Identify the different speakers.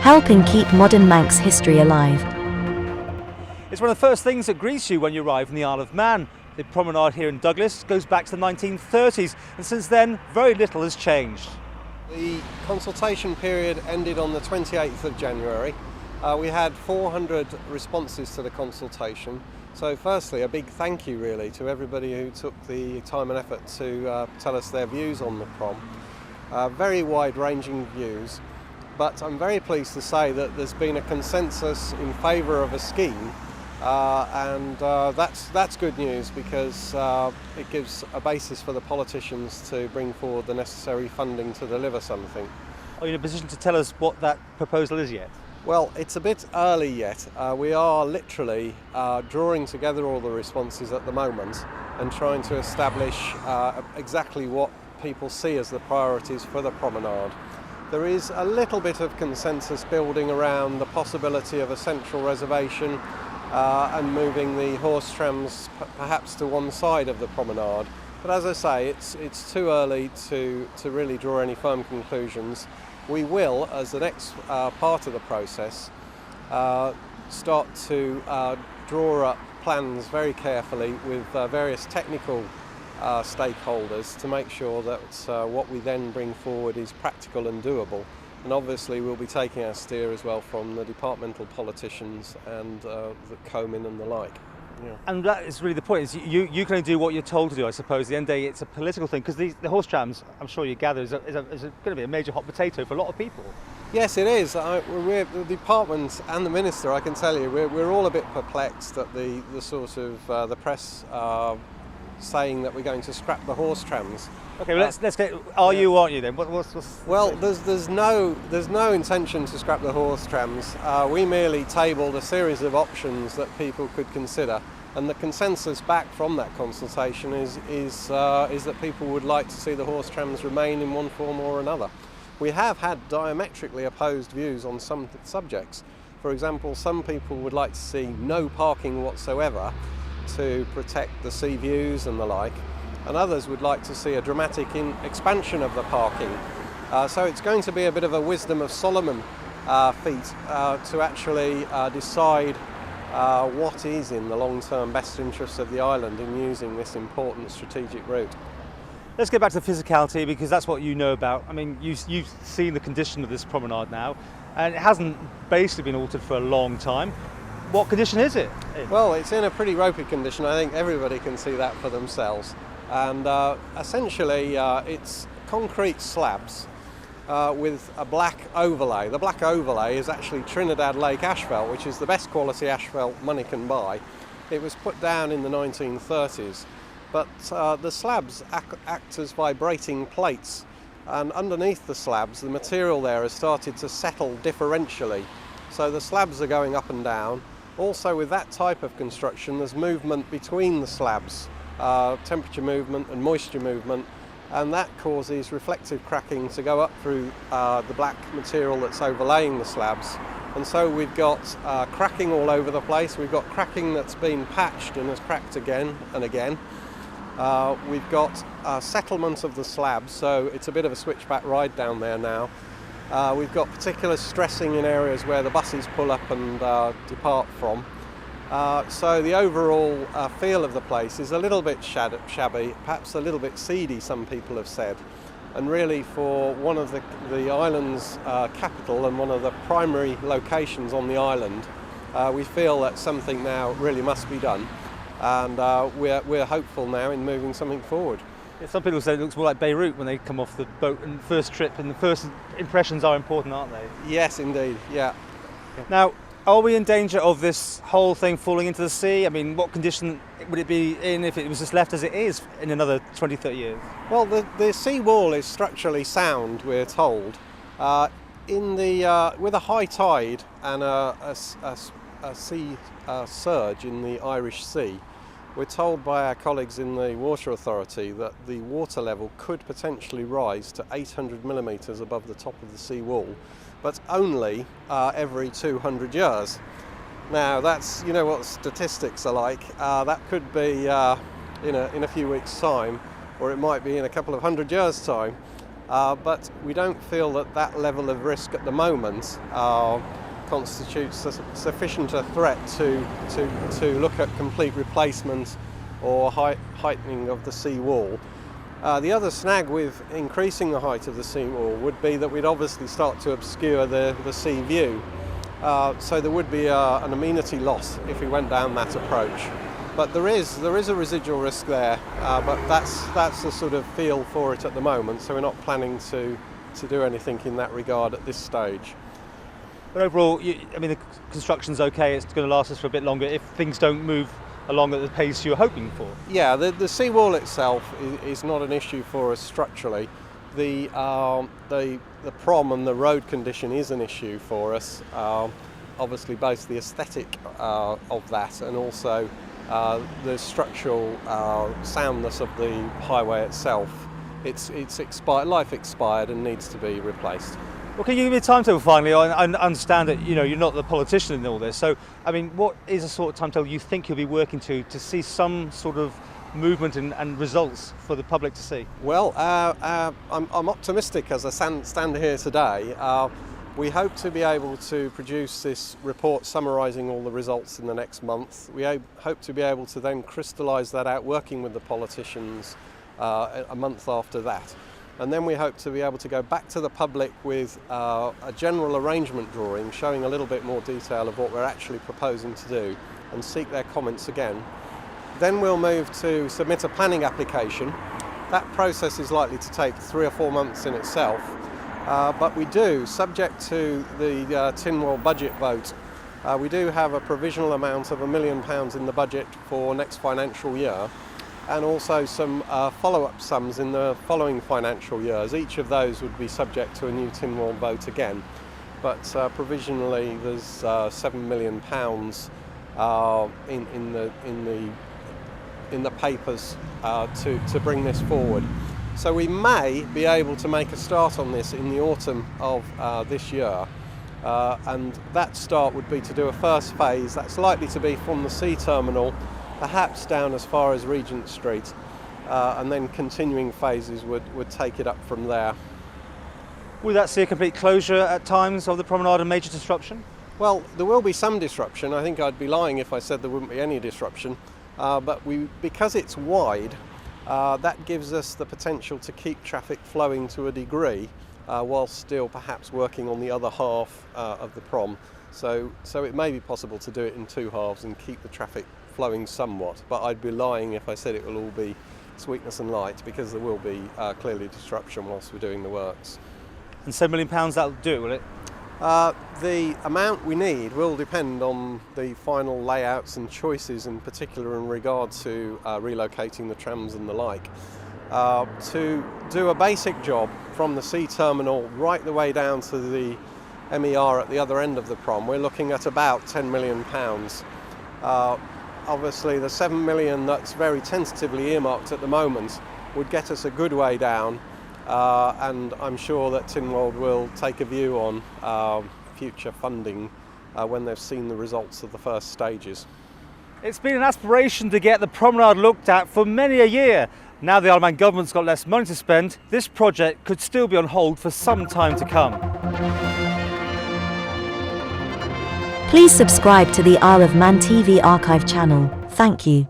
Speaker 1: helping keep modern Manx history alive.
Speaker 2: It's one of the first things that greets you when you arrive in the Isle of Man. The promenade here in Douglas goes back to the 1930s, and since then, very little has changed.
Speaker 3: The consultation period ended on the 28th of January. We had 400 responses to the consultation. So firstly, a big thank you really to everybody who took the time and effort to tell us their views on the prom. Very wide-ranging views, but I'm very pleased to say that there's been a consensus in favour of a scheme. That's good news because it gives a basis for the politicians to bring forward the necessary funding to deliver something.
Speaker 2: Are you in a position to tell us what that proposal is yet?
Speaker 3: Well, it's a bit early yet. We are literally drawing together all the responses at the moment and trying to establish exactly what people see as the priorities for the promenade. There is a little bit of consensus building around the possibility of a central reservation and moving the horse trams perhaps to one side of the promenade. But as I say, it's too early to really draw any firm conclusions. We will, as the next part of the process, start to draw up plans very carefully with various technical stakeholders to make sure that what we then bring forward is practical and doable. And obviously we'll be taking our steer as well from the departmental politicians and the Comin and the like. Yeah.
Speaker 2: And that is really the point, is you can only do what you're told to do, I suppose. At the end of the day, it's a political thing, because the horse trams, I'm sure you gather, is going to be a major hot potato for a lot of people.
Speaker 3: Yes, it is. The department and the minister, I can tell you, we're all a bit perplexed at the sort of the press saying that we're going to scrap the horse trams.
Speaker 2: Okay, well, let's get. Aren't you then?
Speaker 3: Well, there's no intention to scrap the horse trams. We merely tabled a series of options that people could consider, and the consensus back from that consultation is that people would like to see the horse trams remain in one form or another. We have had diametrically opposed views on some subjects. For example, some people would like to see no parking whatsoever to protect the sea views and the like, and others would like to see a dramatic expansion of the parking. So it's going to be a bit of a wisdom of Solomon feat to actually decide what is in the long-term best interests of the island in using this important strategic route.
Speaker 2: Let's get back to the physicality, because that's what you know about. I mean, you've seen the condition of this promenade now, and it hasn't basically been altered for a long time. What condition is it in?
Speaker 3: Well, it's in a pretty ropey condition. I think everybody can see that for themselves. And essentially it's concrete slabs with a black overlay. The black overlay is actually Trinidad Lake asphalt, which is the best quality asphalt money can buy. It was put down in the 1930s, but the slabs act as vibrating plates, and underneath the slabs the material there has started to settle differentially. So the slabs are going up and down. Also, with that type of construction, there's movement between the slabs, temperature movement and moisture movement, and that causes reflective cracking to go up through the black material that's overlaying the slabs. And so we've got cracking all over the place. We've got cracking that's been patched and has cracked again and again. We've got settlement of the slabs, so it's a bit of a switchback ride down there now. We've got particular stressing in areas where the buses pull up and depart from. So the overall feel of the place is a little bit shabby, perhaps a little bit seedy, some people have said. And really, for one of the island's capital and one of the primary locations on the island, we feel that something now really must be done. And we're hopeful now in moving something forward.
Speaker 2: Yeah, some people say it looks more like Beirut when they come off the boat and first trip, and the first impressions are important, aren't they?
Speaker 3: Yes, indeed, yeah.
Speaker 2: Now, are we in danger of this whole thing falling into the sea? I mean, what condition would it be in if it was just left as it is in another 20, 30 years?
Speaker 3: Well, the sea wall is structurally sound, we're told. With a high tide and a sea surge in the Irish Sea, we're told by our colleagues in the Water Authority that the water level could potentially rise to 800 millimetres above the top of the sea wall, but only every 200 years. Now that's, you know what statistics are like, that could be in a few weeks' time, or it might be in a couple of hundred years' time. but we don't feel that that level of risk at the moment constitutes sufficient a threat to look at complete replacement or heightening of the sea wall. The other snag with increasing the height of the sea wall would be that we'd obviously start to obscure the sea view. So there would be an amenity loss if we went down that approach. But there is a residual risk there, but that's the sort of feel for it at the moment, so we're not planning to do anything in that regard at this stage.
Speaker 2: But overall, the construction's okay, it's going to last us for a bit longer if things don't move along at the pace you're hoping for.
Speaker 3: Yeah, the seawall itself is not an issue for us structurally. The prom and the road condition is an issue for us. Obviously both the aesthetic of that and also the structural soundness of the highway itself. It's life expired and needs to be replaced.
Speaker 2: Well, can you give me a timetable finally? I understand that you're not the politician in all this. So, what is the sort of timetable you think you'll be working to see some sort of movement and results for the public to see?
Speaker 3: Well, I'm optimistic as I stand here today. We hope to be able to produce this report summarising all the results in the next month. We hope to be able to then crystallise that out working with the politicians a month after that. And then we hope to be able to go back to the public with a general arrangement drawing showing a little bit more detail of what we're actually proposing to do and seek their comments again. Then we'll move to submit a planning application. That process is likely to take 3 or 4 months in itself. But we do, subject to the Tynwald budget vote, we do have a provisional amount of £1 million in the budget for next financial year, and also some follow-up sums in the following financial years. Each of those would be subject to a new Tynwald vote again. But provisionally there's £7 million in the papers to bring this forward. So we may be able to make a start on this in the autumn of this year, and that start would be to do a first phase. That's likely to be from the sea terminal, perhaps down as far as Regent Street, and then continuing phases would take it up from there.
Speaker 2: Will that see a complete closure at times of the promenade and major disruption?
Speaker 3: Well, there will be some disruption. I think I'd be lying if I said there wouldn't be any disruption, but because it's wide, that gives us the potential to keep traffic flowing to a degree, whilst still perhaps working on the other half of the prom. So it may be possible to do it in 2 halves and keep the traffic flowing somewhat, but I'd be lying if I said it will all be sweetness and light, because there will be clearly disruption whilst we're doing the works.
Speaker 2: And £7 million, that'll do it, will it?
Speaker 3: The amount we need will depend on the final layouts and choices, in particular in regard to relocating the trams and the like. To do a basic job from the sea terminal right the way down to the MER at the other end of the prom, we're looking at about £10 million. Obviously the £7 million that's very tentatively earmarked at the moment would get us a good way down, and I'm sure that Tynwald will take a view on future funding when they've seen the results of the first stages.
Speaker 2: It's been an aspiration to get the promenade looked at for many a year. Now the Isle of Man government's got less money to spend, this project could still be on hold for some time to come.
Speaker 1: Please subscribe to the Isle of Man TV archive channel. Thank you.